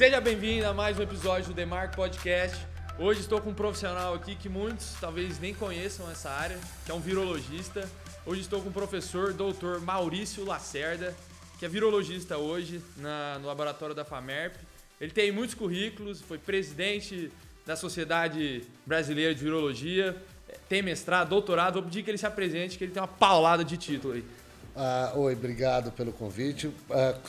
Seja bem-vindo a mais um episódio do Demarco Podcast. Hoje estou com um profissional aqui que muitos talvez nem conheçam essa área, que é um virologista. Hoje estou com o professor Dr. Maurício Lacerda, que é virologista hoje no laboratório da FAMERP. Ele tem muitos currículos, foi presidente da Sociedade Brasileira de Virologia, tem mestrado, doutorado. Vou pedir que ele se apresente, que ele tem uma paulada de título aí. Oi, obrigado pelo convite.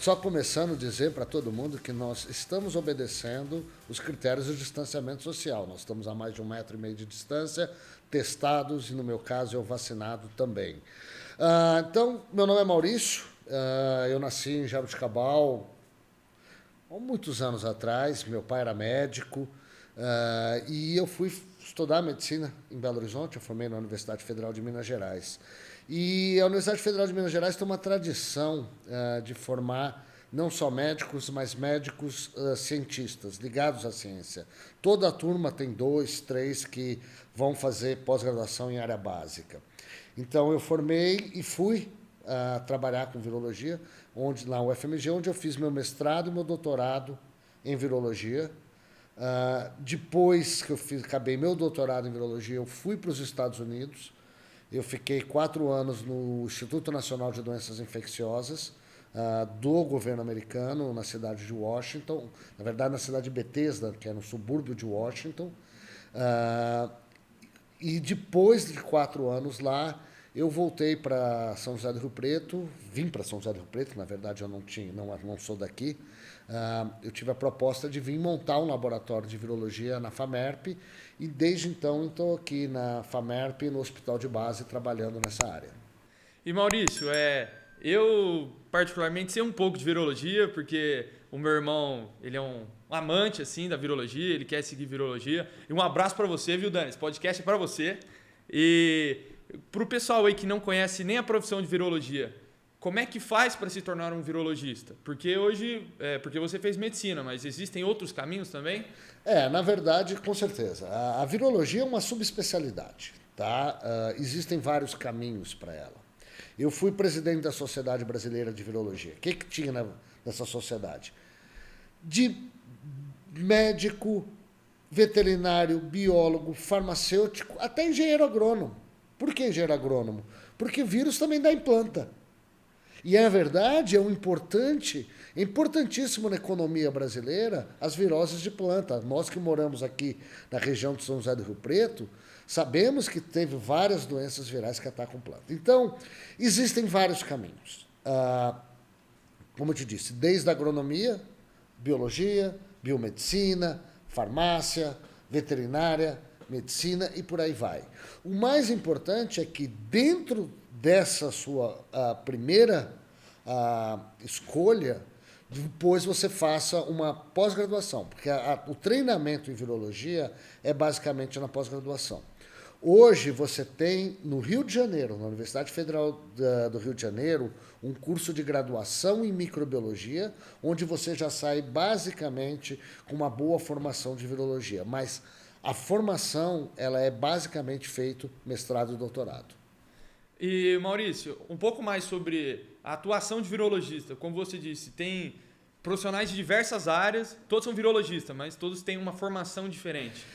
Só começando a dizer para todo mundo que nós estamos obedecendo os critérios de distanciamento social. Nós estamos a mais de 1,5 metro de distância, testados e, no meu caso, eu vacinado também. Então, meu nome é Maurício, eu nasci em Jaboticabal há muitos anos atrás. Meu pai era médico e eu fui estudar medicina em Belo Horizonte. Eu formei na Universidade Federal de Minas Gerais. E a Universidade Federal de Minas Gerais tem uma tradição de formar não só médicos, mas médicos cientistas, ligados à ciência. Toda a turma tem 2, 3 que vão fazer pós-graduação em área básica. Então, eu formei e fui trabalhar com virologia, na UFMG, onde eu fiz meu mestrado e meu doutorado em virologia. Depois que eu acabei meu doutorado em virologia, eu fui para os Estados Unidos. Eu fiquei 4 anos no Instituto Nacional de Doenças Infecciosas do governo americano, na cidade de Washington, na verdade na cidade de Bethesda, que é no subúrbio de Washington. E depois de 4 anos lá, eu voltei para São José do Rio Preto, vim para São José do Rio Preto, na verdade eu não sou daqui. Eu tive a proposta de vir montar um laboratório de virologia na FAMERP e desde então estou aqui na FAMERP, no Hospital de Base, trabalhando nessa área. E Maurício, eu particularmente sei um pouco de virologia, porque o meu irmão, ele é um amante assim da virologia, ele quer seguir virologia. E um abraço para você, viu, Dani? Esse podcast é para você. E para o pessoal aí que não conhece nem a profissão de virologia, como é que faz para se tornar um virologista? Porque hoje, porque você fez medicina, mas existem outros caminhos também? Na verdade, com certeza. A virologia é uma subespecialidade, tá? Existem vários caminhos para ela. Eu fui presidente da Sociedade Brasileira de Virologia. O que tinha nessa sociedade? De médico, veterinário, biólogo, farmacêutico, até engenheiro agrônomo. Por que engenheiro agrônomo? Porque vírus também dá em planta. E, na verdade, é importantíssimo na economia brasileira as viroses de planta. Nós que moramos aqui na região de São José do Rio Preto, sabemos que teve várias doenças virais que atacam planta. Então, existem vários caminhos. Como eu te disse, desde a agronomia, biologia, biomedicina, farmácia, veterinária, medicina e por aí vai. O mais importante é que dentro dessa sua primeira escolha, depois você faça uma pós-graduação, porque o treinamento em virologia é basicamente na pós-graduação. Hoje você tem no Rio de Janeiro, na Universidade Federal do Rio de Janeiro, um curso de graduação em microbiologia, onde você já sai basicamente com uma boa formação de virologia, mas a formação ela é basicamente feito mestrado e doutorado. E, Maurício, um pouco mais sobre a atuação de virologista. Como você disse, tem profissionais de diversas áreas, todos são virologistas, mas todos têm uma formação diferente.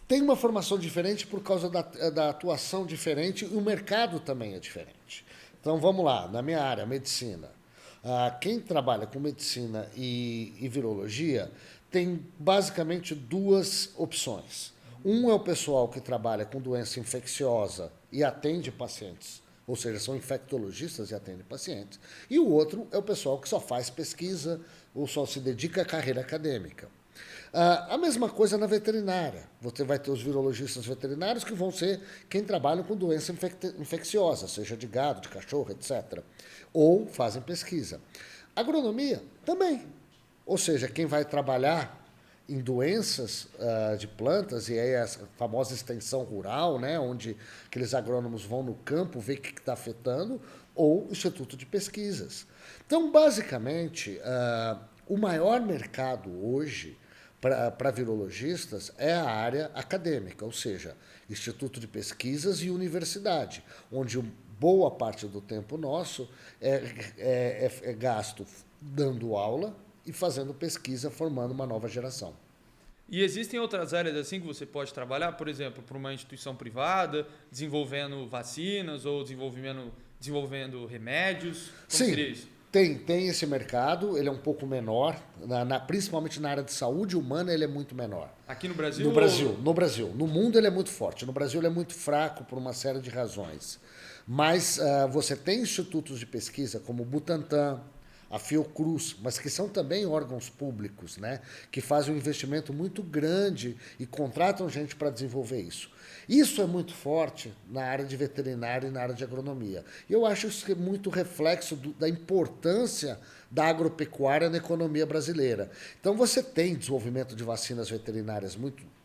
Tem uma formação diferente por causa da atuação diferente e o mercado também é diferente. Então, vamos lá, na minha área, medicina. Quem trabalha com medicina e virologia tem basicamente 2 opções. Um é o pessoal que trabalha com doença infecciosa e atende pacientes, ou seja, são infectologistas e atendem pacientes. E o outro é o pessoal que só faz pesquisa ou só se dedica à carreira acadêmica. A mesma coisa na veterinária. Você vai ter os virologistas veterinários que vão ser quem trabalha com doença infecciosa, seja de gado, de cachorro, etc. Ou fazem pesquisa. Agronomia também. Ou seja, quem vai trabalhar em doenças de plantas, e aí a famosa extensão rural, né, onde aqueles agrônomos vão no campo ver o que está afetando, ou instituto de pesquisas. Então, basicamente, o maior mercado hoje para virologistas é a área acadêmica, ou seja, instituto de pesquisas e universidade, onde boa parte do tempo nosso é gasto dando aula e fazendo pesquisa, formando uma nova geração. E existem outras áreas assim que você pode trabalhar, por exemplo, para uma instituição privada, desenvolvendo vacinas ou desenvolvendo remédios? Como Sim, seria isso? tem esse mercado, ele é um pouco menor, principalmente na área de saúde humana ele é muito menor. Aqui no Brasil? No Brasil. No mundo ele é muito forte, no Brasil ele é muito fraco por uma série de razões. Mas você tem institutos de pesquisa como o Butantan, a Fiocruz, mas que são também órgãos públicos, né, que fazem um investimento muito grande e contratam gente para desenvolver isso. Isso é muito forte na área de veterinária e na área de agronomia. E eu acho isso muito reflexo da importância da agropecuária na economia brasileira. Então você tem desenvolvimento de vacinas veterinárias,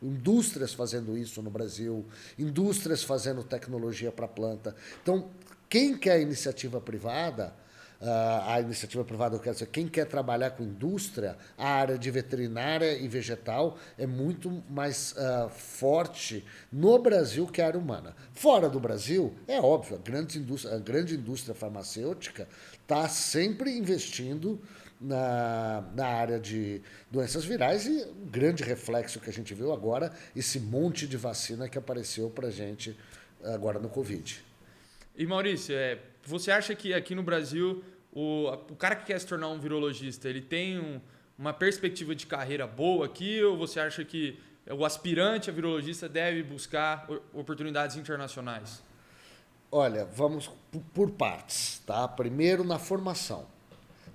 indústrias fazendo isso no Brasil, indústrias fazendo tecnologia para a planta. Então, quem quer iniciativa privada, eu quero dizer, quem quer trabalhar com indústria, a área de veterinária e vegetal é muito mais forte no Brasil que a área humana. Fora do Brasil, é óbvio, a grande indústria farmacêutica está sempre investindo na área de doenças virais e um grande reflexo que a gente viu agora, esse monte de vacina que apareceu para a gente agora no Covid. E Maurício, você acha que aqui no Brasil o cara que quer se tornar um virologista, ele tem uma perspectiva de carreira boa aqui, ou você acha que o aspirante a virologista deve buscar oportunidades internacionais? Olha, vamos por partes, tá? Primeiro na formação.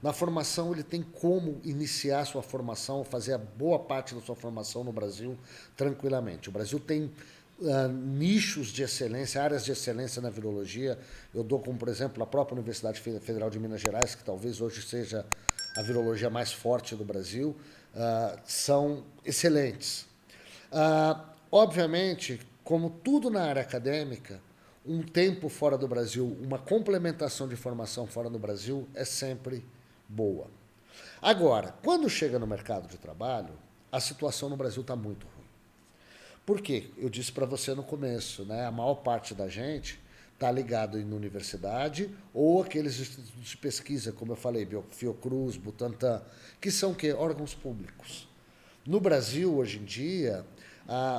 Na formação ele tem como iniciar sua formação, fazer a boa parte da sua formação no Brasil tranquilamente. O Brasil tem nichos de excelência, áreas de excelência na virologia. Eu dou como, por exemplo, a própria Universidade Federal de Minas Gerais, que talvez hoje seja a virologia mais forte do Brasil, são excelentes. Obviamente, como tudo na área acadêmica, um tempo fora do Brasil, uma complementação de formação fora do Brasil é sempre boa. Agora, quando chega no mercado de trabalho, a situação no Brasil está muito ruim. Por quê? Eu disse para você no começo, né? A maior parte da gente está ligado em universidade ou aqueles institutos de pesquisa, como eu falei, Fiocruz, Butantan, que são o quê? Órgãos públicos. No Brasil, hoje em dia,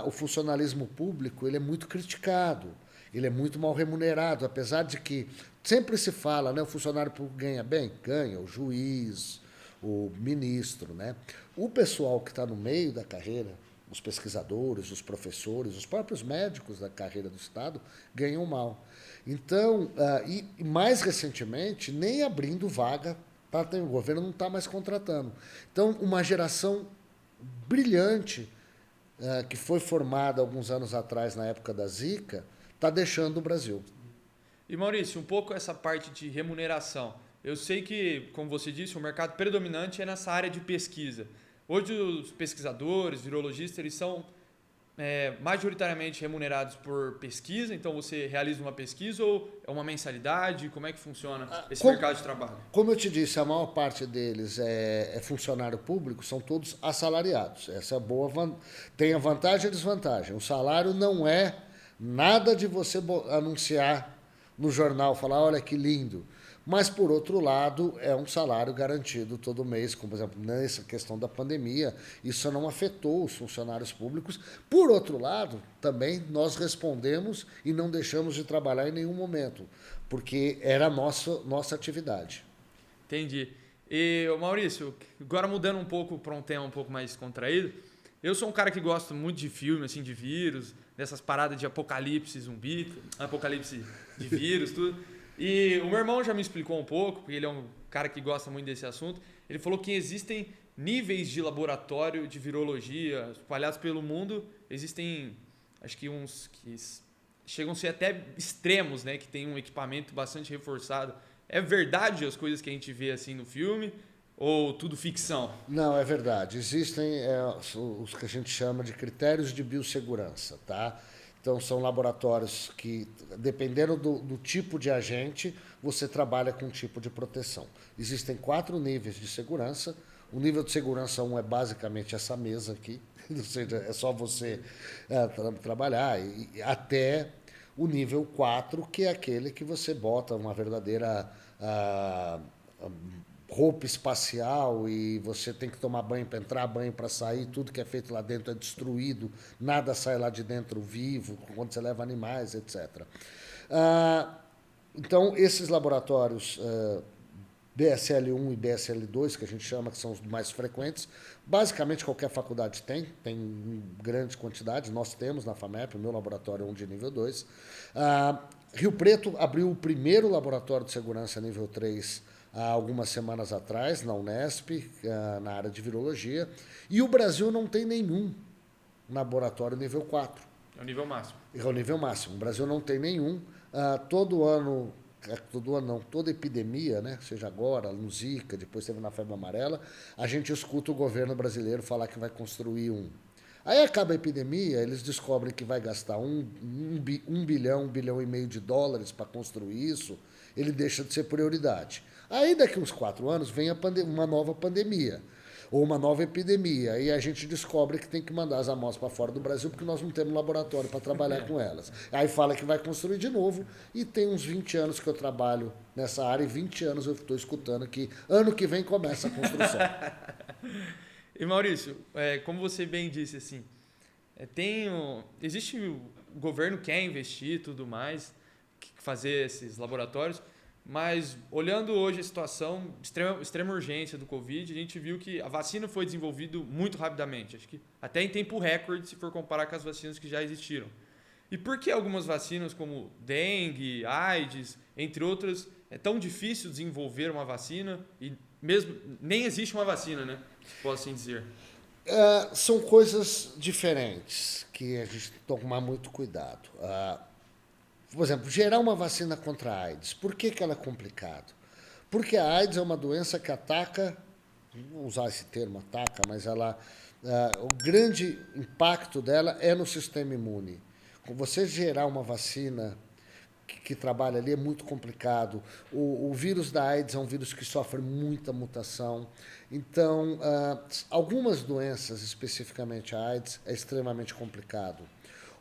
o funcionalismo público ele é muito criticado, ele é muito mal remunerado, apesar de que sempre se fala, né? O funcionário público ganha bem? Ganha, o juiz, o ministro, né? O pessoal que está no meio da carreira, os pesquisadores, os professores, os próprios médicos da carreira do Estado ganham mal. Então, e mais recentemente, nem abrindo vaga, o governo não está mais contratando. Então, uma geração brilhante que foi formada alguns anos atrás, na época da Zika, está deixando o Brasil. E Maurício, um pouco essa parte de remuneração. Eu sei que, como você disse, o mercado predominante é nessa área de pesquisa. Hoje os pesquisadores, virologistas, eles são majoritariamente remunerados por pesquisa, então você realiza uma pesquisa ou é uma mensalidade? Como é que funciona esse mercado de trabalho? Como eu te disse, a maior parte deles é funcionário público, são todos assalariados. Essa é boa, tem a vantagem e a desvantagem. O salário não é nada de você anunciar no jornal, falar, olha que lindo. Mas, por outro lado, é um salário garantido todo mês, como, por exemplo, nessa questão da pandemia, isso não afetou os funcionários públicos. Por outro lado, também nós respondemos e não deixamos de trabalhar em nenhum momento, porque era a nossa atividade. Entendi. E, Maurício, agora mudando um pouco para um tema um pouco mais contraído, eu sou um cara que gosta muito de filme, assim, de vírus, dessas paradas de apocalipse zumbi, apocalipse de vírus, tudo. E o meu irmão já me explicou um pouco, porque ele é um cara que gosta muito desse assunto. Ele falou que existem níveis de laboratório de virologia espalhados pelo mundo. Existem, acho que uns que chegam a ser até extremos, né? Que tem um equipamento bastante reforçado. É verdade as coisas que a gente vê assim no filme? Ou tudo ficção? Não, é verdade. Existem os que a gente chama de critérios de biossegurança, tá? Então, são laboratórios que, dependendo do tipo de agente, você trabalha com um tipo de proteção. Existem 4 níveis de segurança. O nível de segurança 1 é basicamente essa mesa aqui, ou seja, é só você trabalhar, até o nível 4, que é aquele que você bota uma verdadeira roupa espacial e você tem que tomar banho para entrar, banho para sair, tudo que é feito lá dentro é destruído, nada sai lá de dentro vivo, quando você leva animais, etc. Então, esses laboratórios BSL-1 e BSL-2, que a gente chama, que são os mais frequentes, basicamente qualquer faculdade tem em grandes quantidades, nós temos na FAMEP, o meu laboratório é um de nível 2. Rio Preto abriu o primeiro laboratório de segurança nível 3 há algumas semanas atrás, na Unesp, na área de virologia, e o Brasil não tem nenhum laboratório nível 4. É o nível máximo. É o nível máximo. O Brasil não tem nenhum. Todo ano não, toda epidemia, né, seja agora, no Zika, depois teve na febre amarela, a gente escuta o governo brasileiro falar que vai construir um. Aí acaba a epidemia, eles descobrem que vai gastar um bilhão e meio de dólares para construir isso, ele deixa de ser prioridade. Aí daqui uns 4 anos vem uma nova pandemia, ou uma nova epidemia, e a gente descobre que tem que mandar as amostras para fora do Brasil porque nós não temos laboratório para trabalhar com elas. Aí fala que vai construir de novo, e tem uns 20 anos que eu trabalho nessa área, e 20 anos eu estou escutando que ano que vem começa a construção. E Maurício, como você bem disse, assim, existe o governo quer investir e tudo mais, fazer esses laboratórios, mas olhando hoje a situação de extrema urgência do Covid, a gente viu que a vacina foi desenvolvida muito rapidamente, acho que até em tempo recorde, se for comparar com as vacinas que já existiram. E por que algumas vacinas como dengue, AIDS, entre outras, é tão difícil desenvolver uma vacina e mesmo nem existe uma vacina, né? Posso assim dizer. São coisas diferentes que a gente tem que tomar muito cuidado. Por exemplo, gerar uma vacina contra a AIDS. Por que ela é complicado? Porque a AIDS é uma doença que ataca, não vou usar esse termo ataca, mas o grande impacto dela é no sistema imune. Você gerar uma vacina que trabalha ali é muito complicado. O vírus da AIDS é um vírus que sofre muita mutação. Então, algumas doenças, especificamente a AIDS, é extremamente complicado.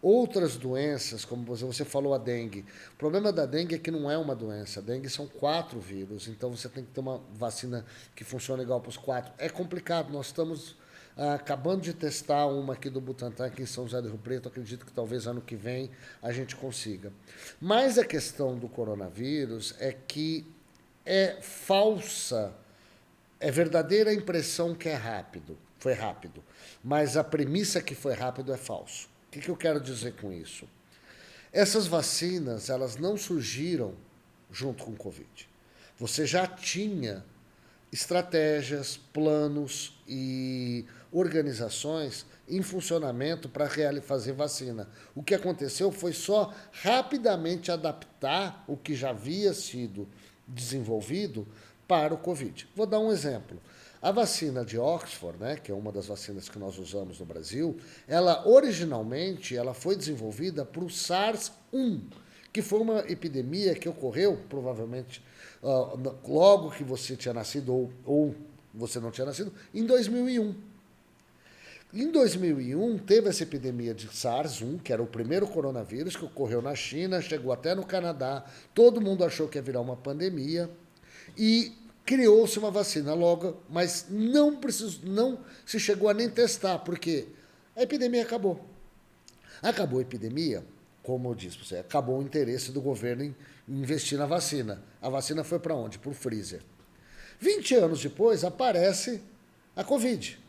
Outras doenças, como você falou a dengue, o problema da dengue é que não é uma doença. A dengue são 4 vírus, então você tem que ter uma vacina que funcione igual para os 4. É complicado, nós estamos acabando de testar uma aqui do Butantan, aqui em São José do Rio Preto, acredito que talvez ano que vem a gente consiga. Mas a questão do coronavírus é que é falsa, é verdadeira a impressão que foi rápido, mas a premissa que foi rápido é falso. O que eu quero dizer com isso? Essas vacinas, elas não surgiram junto com o Covid. Você já tinha estratégias, planos e organizações em funcionamento para fazer vacina. O que aconteceu foi só rapidamente adaptar o que já havia sido desenvolvido para o Covid. Vou dar um exemplo. A vacina de Oxford, né, que é uma das vacinas que nós usamos no Brasil, ela originalmente foi desenvolvida para o SARS-1, que foi uma epidemia que ocorreu, provavelmente, logo que você tinha nascido ou você não tinha nascido, em 2001. Em 2001, teve essa epidemia de SARS-1, que era o primeiro coronavírus que ocorreu na China, chegou até no Canadá, todo mundo achou que ia virar uma pandemia, e criou-se uma vacina logo, mas não se chegou a nem testar, porque a epidemia acabou. Acabou a epidemia, como eu disse para você, acabou o interesse do governo em investir na vacina. A vacina foi para onde? Para o freezer. 20 anos depois, aparece a Covid.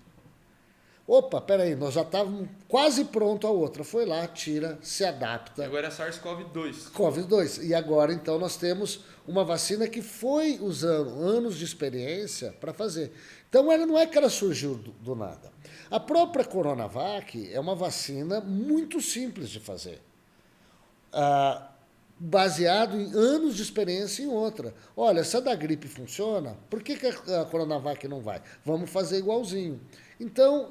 Opa, peraí, nós já estávamos quase pronto a outra. Foi lá, tira, se adapta. Agora é SARS-CoV-2. COVID-2. E agora, então, nós temos uma vacina que foi usando anos de experiência para fazer. Então, ela não é que ela surgiu do nada. A própria Coronavac é uma vacina muito simples de fazer. Baseado em anos de experiência em outra. Olha, se a da gripe funciona, por que a Coronavac não vai? Vamos fazer igualzinho. Então,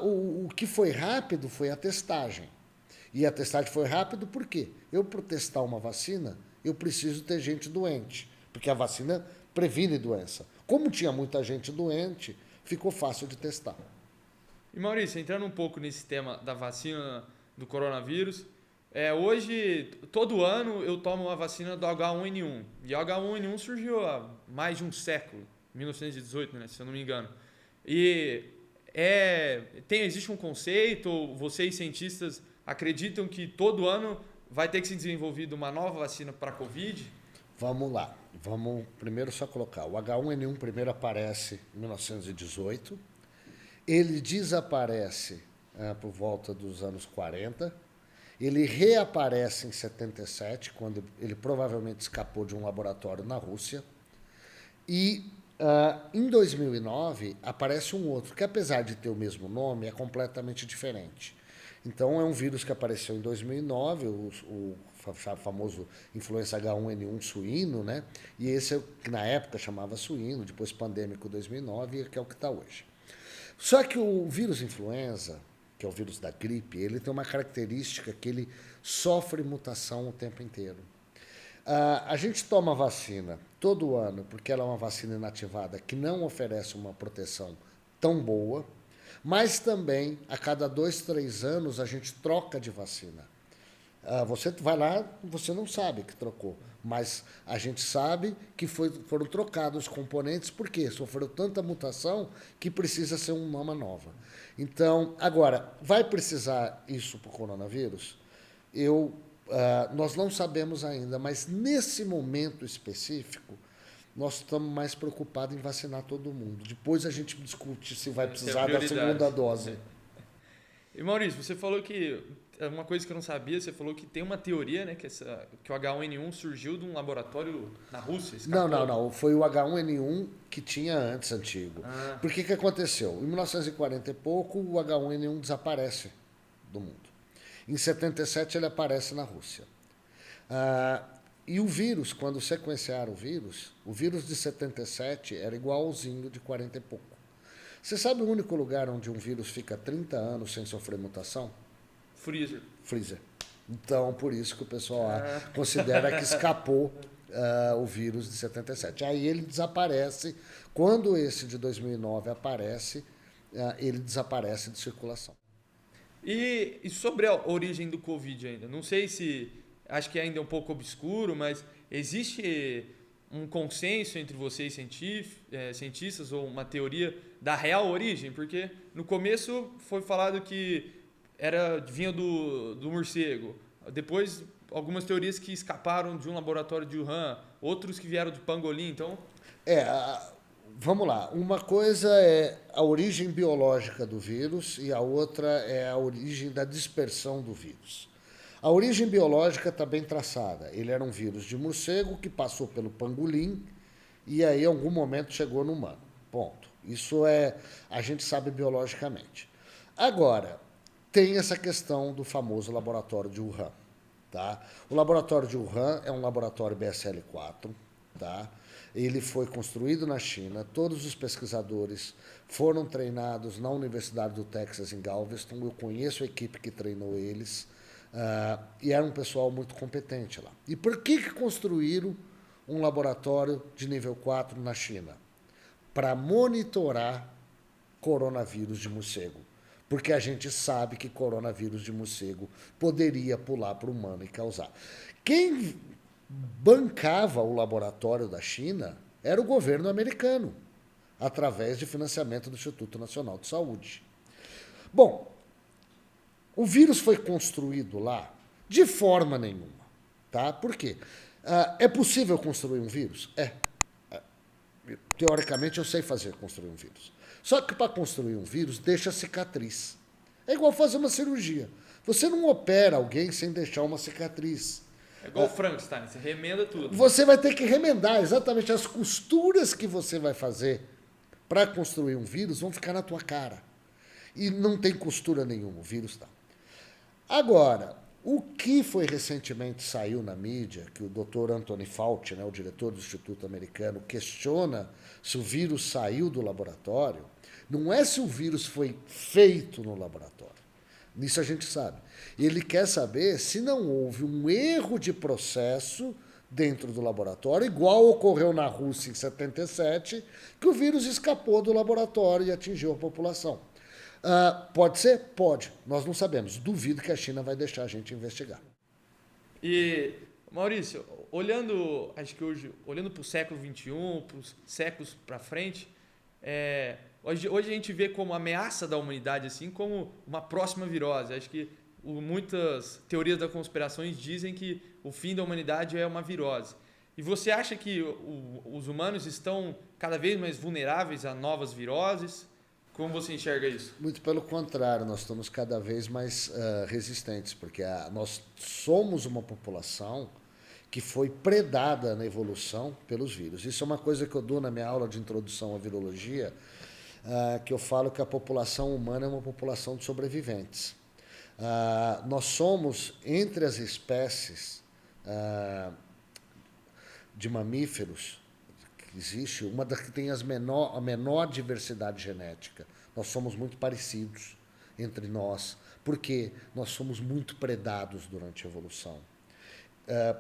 o que foi rápido foi a testagem. E a testagem foi rápido por quê? Eu, para testar uma vacina, eu preciso ter gente doente, porque a vacina previne doença. Como tinha muita gente doente, ficou fácil de testar. E Maurício, entrando um pouco nesse tema da vacina do coronavírus, Hoje, todo ano, eu tomo uma vacina do H1N1. E o H1N1 surgiu há mais de um século, 1918, né, se eu não me engano. E existe um conceito, vocês cientistas acreditam que todo ano vai ter que ser desenvolvida uma nova vacina para a Covid? Vamos lá. Vamos primeiro só colocar. O H1N1 primeiro aparece em 1918. Ele desaparece por volta dos anos 40. Ele reaparece em 77, quando ele provavelmente escapou de um laboratório na Rússia. E em 2009 aparece um outro, que apesar de ter o mesmo nome, é completamente diferente. Então é um vírus que apareceu em 2009, o famoso influenza H1N1 suíno, né? E esse que na época chamava suíno, depois pandêmico 2009, que é o que está hoje. Só que o vírus influenza, que é o vírus da gripe, ele tem uma característica que ele sofre mutação o tempo inteiro. A gente toma vacina todo ano porque ela é uma vacina inativada que não oferece uma proteção tão boa, mas também a cada 2, 3 anos a gente troca de vacina. Você vai lá, você não sabe que trocou, mas a gente sabe que foram trocados os componentes porque sofreu tanta mutação que precisa ser uma nova. Então, agora, vai precisar isso para o coronavírus? Nós não sabemos ainda, mas nesse momento específico, nós estamos mais preocupados em vacinar todo mundo. Depois a gente discute se vai precisar da segunda dose. E Maurício, você falou que, uma coisa que eu não sabia, você falou que tem uma teoria, né, que o H1N1 surgiu de um laboratório na Rússia. Não. Foi o H1N1 que tinha antes, antigo. Por que aconteceu? Em 1940 e pouco, o H1N1 desaparece do mundo. Em 77 ele aparece na Rússia. E o vírus, quando sequenciaram o vírus de 77 era igualzinho de 40 e pouco. Você sabe o único lugar onde um vírus fica 30 anos sem sofrer mutação? Freezer. Então, por isso que o pessoal considera que escapou o vírus de 77. Aí ele desaparece. Quando esse de 2009 aparece, ele desaparece de circulação. E sobre a origem do Covid ainda? Não sei se... Acho que ainda é um pouco obscuro, mas existe um consenso entre vocês cientistas ou uma teoria da real origem? Porque no começo foi falado que vinha do morcego. Depois, algumas teorias que escaparam de um laboratório de Wuhan, outros que vieram do pangolim. Então... Vamos lá. Uma coisa é a origem biológica do vírus e a outra é a origem da dispersão do vírus. A origem biológica está bem traçada. Ele era um vírus de morcego que passou pelo pangolim e aí, em algum momento, chegou no humano. Ponto. Isso a gente sabe biologicamente. Agora, tem essa questão do famoso laboratório de Wuhan. Tá? O laboratório de Wuhan é um laboratório BSL-4. Tá? Ele foi construído na China. Todos os pesquisadores foram treinados na Universidade do Texas, em Galveston. Eu conheço a equipe que treinou eles. E era um pessoal muito competente lá. E por que construíram um laboratório de nível 4 na China? Para monitorar coronavírus de morcego. Porque a gente sabe que coronavírus de morcego poderia pular para o humano e causar. Quem bancava o laboratório da China era o governo americano, através de financiamento do Instituto Nacional de Saúde. Bom, o vírus foi construído lá de forma nenhuma. Tá? Por quê? É possível construir um vírus? Teoricamente, eu sei construir um vírus. Só que para construir um vírus, deixa cicatriz. É igual fazer uma cirurgia. Você não opera alguém sem deixar uma cicatriz. É igual o Frankenstein, você remenda tudo. Você vai ter que remendar exatamente as costuras que você vai fazer para construir um vírus, vão ficar na tua cara. E não tem costura nenhuma, o vírus está. Agora, o que foi recentemente saiu na mídia, que o Dr. Anthony Fauci, né, o diretor do Instituto Americano, questiona se o vírus saiu do laboratório, não é se o vírus foi feito no laboratório. Nisso a gente sabe. Ele quer saber se não houve um erro de processo dentro do laboratório, igual ocorreu na Rússia em 77, que o vírus escapou do laboratório e atingiu a população. Pode ser? Pode. Nós não sabemos. Duvido que a China vai deixar a gente investigar. E, Maurício, olhando, acho que hoje, olhando para o século XXI, para os séculos para frente, hoje a gente vê como ameaça da humanidade, assim, como uma próxima virose. Acho que muitas teorias da conspiração dizem que o fim da humanidade é uma virose. E você acha que os humanos estão cada vez mais vulneráveis a novas viroses? Como você enxerga isso? Muito pelo contrário, nós estamos cada vez mais resistentes, porque nós somos uma população que foi predada na evolução pelos vírus. Isso é uma coisa que eu dou na minha aula de introdução à virologia, que eu falo que a população humana é uma população de sobreviventes. Nós somos, entre as espécies de mamíferos, que existe, uma das que tem a menor diversidade genética. Nós somos muito parecidos entre nós, porque nós somos muito predados durante a evolução.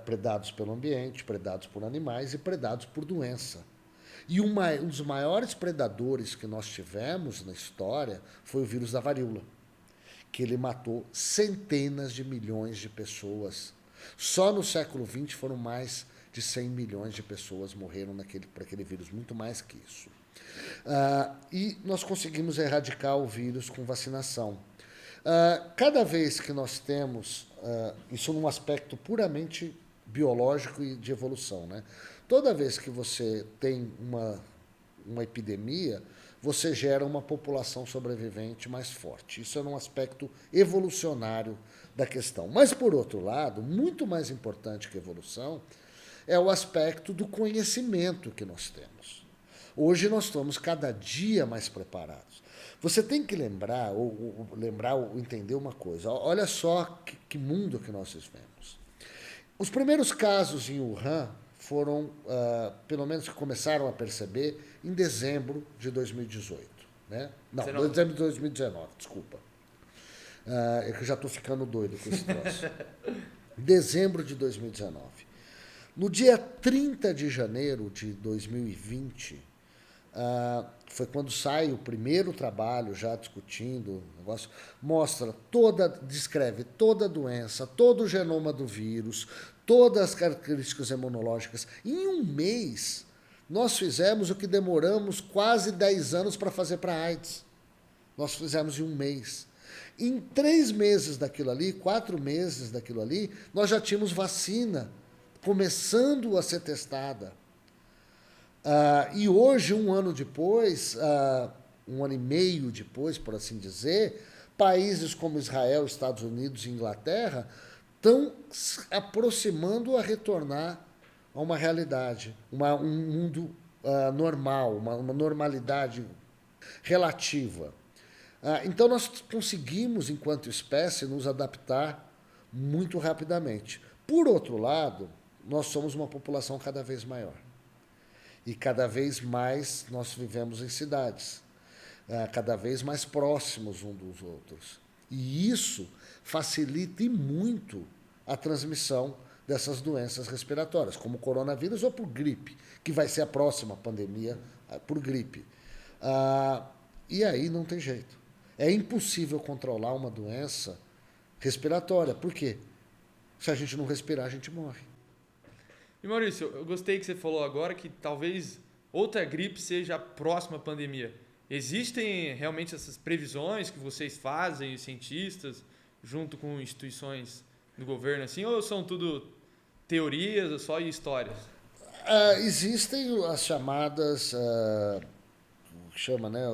Predados pelo ambiente, predados por animais e predados por doença. E um dos maiores predadores que nós tivemos na história foi o vírus da varíola, que ele matou centenas de milhões de pessoas. Só no século XX foram mais de 100 milhões de pessoas morreram por aquele vírus, muito mais que isso. E nós conseguimos erradicar o vírus com vacinação. Cada vez que nós temos, isso num aspecto puramente biológico e de evolução, né? Toda vez que você tem uma epidemia, você gera uma população sobrevivente mais forte. Isso é um aspecto evolucionário da questão. Mas, por outro lado, muito mais importante que a evolução, é o aspecto do conhecimento que nós temos. Hoje nós estamos cada dia mais preparados. Você tem que lembrar, ou entender uma coisa. Olha só que mundo que nós vivemos. Os primeiros casos em Wuhan foram, pelo menos que começaram a perceber, em dezembro de 2018. Né? Não, 19. Dezembro de 2019, desculpa. É que eu já estou ficando doido com esse troço. Dezembro de 2019. No dia 30 de janeiro de 2020, foi quando sai o primeiro trabalho já discutindo o negócio, descreve toda a doença, todo o genoma do vírus, todas as características imunológicas. Em um mês, nós fizemos o que demoramos quase 10 anos para fazer para a AIDS. Nós fizemos em um mês. Em 3 meses daquilo ali, 4 meses daquilo ali, nós já tínhamos vacina começando a ser testada. E hoje, um ano depois, 1 ano e meio depois, por assim dizer, países como Israel, Estados Unidos e Inglaterra estão se aproximando a retornar a uma realidade, um mundo normal, uma normalidade relativa. Então, nós conseguimos, enquanto espécie, nos adaptar muito rapidamente. Por outro lado, nós somos uma população cada vez maior. E cada vez mais nós vivemos em cidades, cada vez mais próximos uns dos outros. E isso facilita e muito a transmissão dessas doenças respiratórias, como o coronavírus ou por gripe, que vai ser a próxima pandemia por gripe. E aí não tem jeito. É impossível controlar uma doença respiratória. Por quê? Se a gente não respirar, a gente morre. E Maurício, eu gostei que você falou agora que talvez outra gripe seja a próxima pandemia. Existem realmente essas previsões que vocês fazem, os cientistas, junto com instituições do governo, assim, ou são tudo teorias ou só histórias? Existem as chamadas,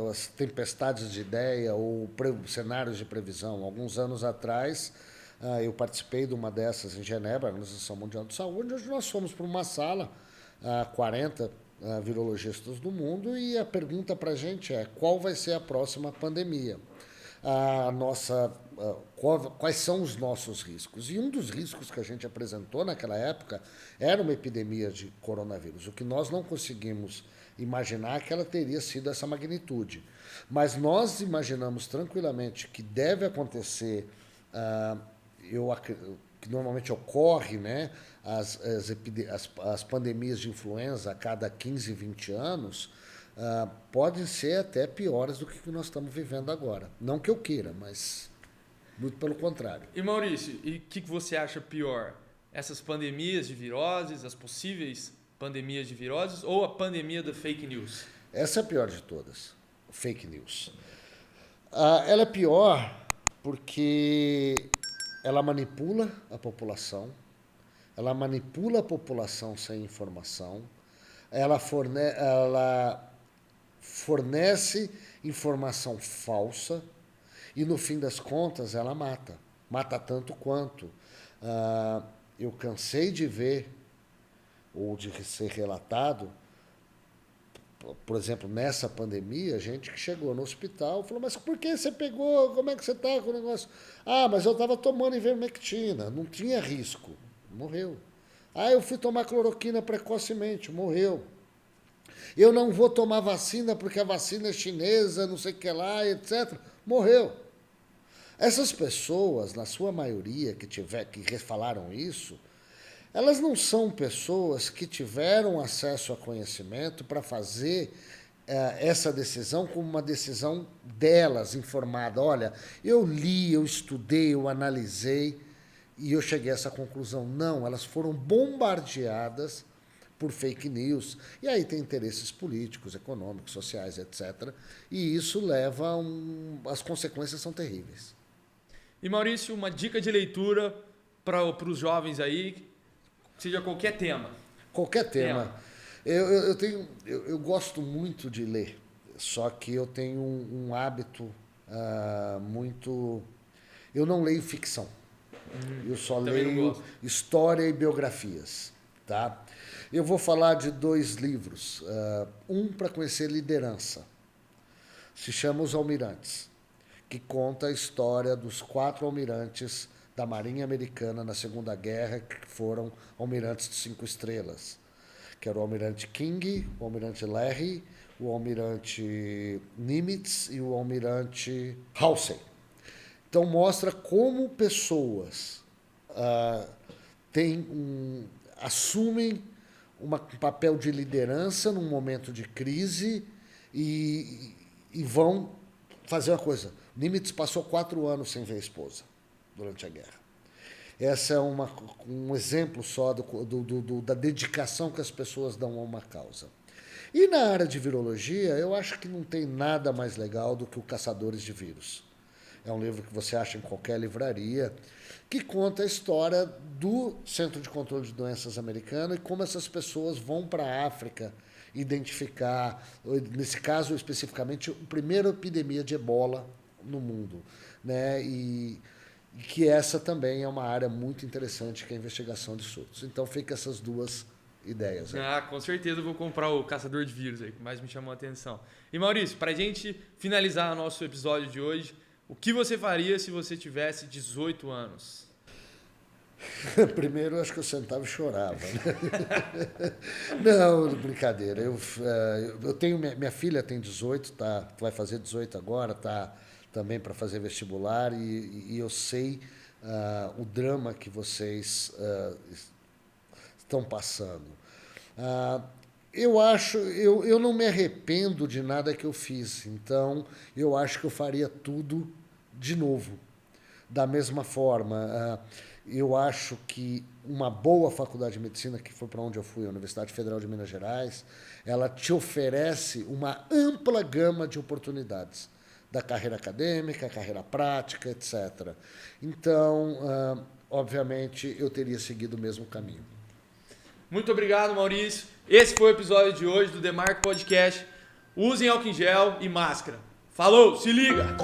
as tempestades de ideia ou cenários de previsão. Alguns anos atrás, eu participei de uma dessas em Genebra, na Organização Mundial de Saúde, onde nós fomos para uma sala, 40 virologistas do mundo, e a pergunta para a gente é: qual vai ser a próxima pandemia? Quais são os nossos riscos? E um dos riscos que a gente apresentou naquela época era uma epidemia de coronavírus. O que nós não conseguimos imaginar é que ela teria sido essa magnitude. Mas nós imaginamos tranquilamente que deve acontecer, que normalmente ocorre, né, as pandemias de influenza a cada 15, 20 anos, podem ser até piores do que nós estamos vivendo agora. Não que eu queira, mas muito pelo contrário. E Maurício, e o que você acha pior? essas pandemias de viroses, as possíveis pandemias de viroses ou a pandemia da fake news? Essa é a pior de todas, fake news. Ela é pior porque ela manipula a população sem informação, ela fornece informação falsa e, no fim das contas, ela mata tanto quanto. Eu cansei de ver, ou de ser relatado, por exemplo, nessa pandemia, gente que chegou no hospital falou, mas por que você pegou? Como é que você está com o negócio? Mas eu estava tomando ivermectina, não tinha risco, morreu. Eu fui tomar cloroquina precocemente, morreu. Eu não vou tomar vacina porque a vacina é chinesa, não sei o que lá, etc. Morreu. Essas pessoas, na sua maioria, que falaram isso, elas não são pessoas que tiveram acesso a conhecimento para fazer essa decisão como uma decisão delas, informada. Olha, eu li, eu estudei, eu analisei e eu cheguei a essa conclusão. Não, elas foram bombardeadas por fake news. E aí tem interesses políticos, econômicos, sociais, etc. E isso leva as consequências são terríveis. E Maurício, uma dica de leitura para os jovens aí, seja qualquer tema. Qualquer tema. Eu gosto muito de ler, só que eu tenho um hábito muito... Eu não leio ficção. Eu só leio história e biografias. Tá? Eu vou falar de 2 livros. Um para conhecer liderança. Se chama Os Almirantes, que conta a história dos 4 almirantes da Marinha Americana na Segunda Guerra, que foram almirantes de 5 estrelas, que era o almirante King, o almirante Larry, o almirante Nimitz e o almirante Halsey. Então mostra como pessoas assumem um papel de liderança num momento de crise e vão fazer uma coisa. Nimitz passou 4 anos sem ver a esposa durante a guerra. Esse é um exemplo só da dedicação que as pessoas dão a uma causa. E na área de virologia, eu acho que não tem nada mais legal do que o Caçadores de Vírus. É um livro que você acha em qualquer livraria, que conta a história do Centro de Controle de Doenças americano e como essas pessoas vão para a África identificar, nesse caso especificamente, a primeira epidemia de ebola no mundo, né? E que essa também é uma área muito interessante, que é a investigação de surtos. Então fica essas 2 ideias aí. Com certeza eu vou comprar o Caçador de Vírus aí, que mais me chamou a atenção. E Maurício, para a gente finalizar o nosso episódio de hoje, o que você faria se você tivesse 18 anos? Primeiro, eu acho que eu sentava e chorava. Né? Não, brincadeira. Eu tenho minha filha tem 18, vai fazer 18 agora, tá também para fazer vestibular e eu sei o drama que vocês estão passando. Eu não me arrependo de nada que eu fiz, então eu acho que eu faria tudo de novo, da mesma forma. Eu acho que uma boa faculdade de medicina, que foi para onde eu fui, a Universidade Federal de Minas Gerais, ela te oferece uma ampla gama de oportunidades, da carreira acadêmica, carreira prática, etc. Então, obviamente, eu teria seguido o mesmo caminho. Muito obrigado, Maurício. Esse foi o episódio de hoje do Demarco Podcast. Usem álcool em gel e máscara. Falou, se liga!